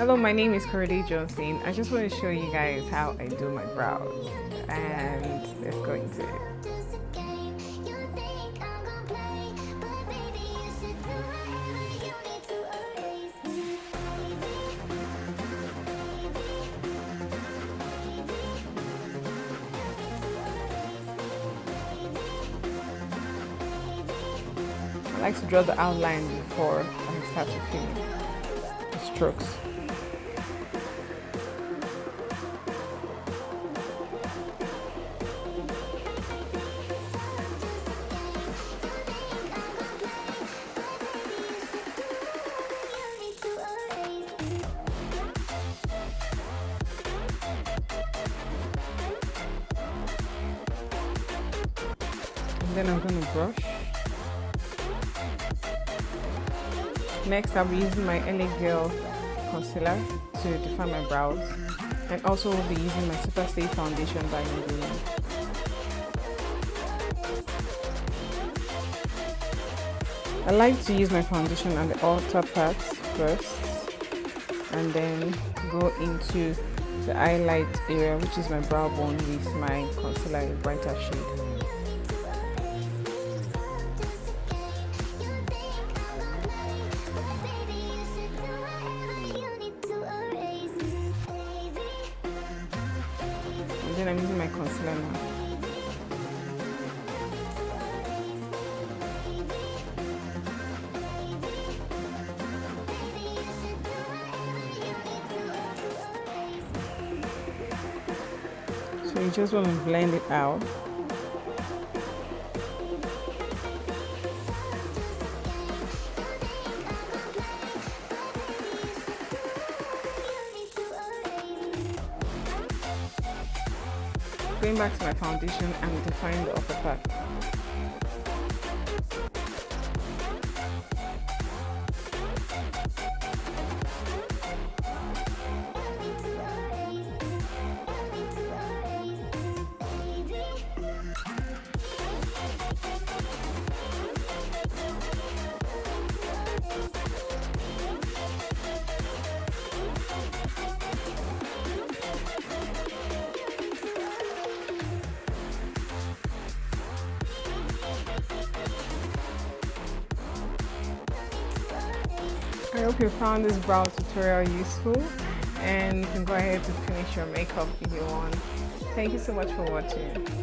Hello, my name is Johnson. I just want to show you guys how I do my brows, and let's go into it. I like to draw the outline before I start to fill the strokes. And then I'm going to brush. Next, I'll be using my LA Girl concealer to define my brows, and also will be using my Super Stay foundation by Maybelline. I like to use my foundation on the outer parts first, and then go into the highlight area, which is my brow bone, with my concealer in a brighter shade. And then I'm using my concealer now. So you just want to blend it out. Going back to my foundation and defining the upper part. I hope you found this brow tutorial useful, and you can go ahead to finish your makeup if you want. Thank you so much for watching.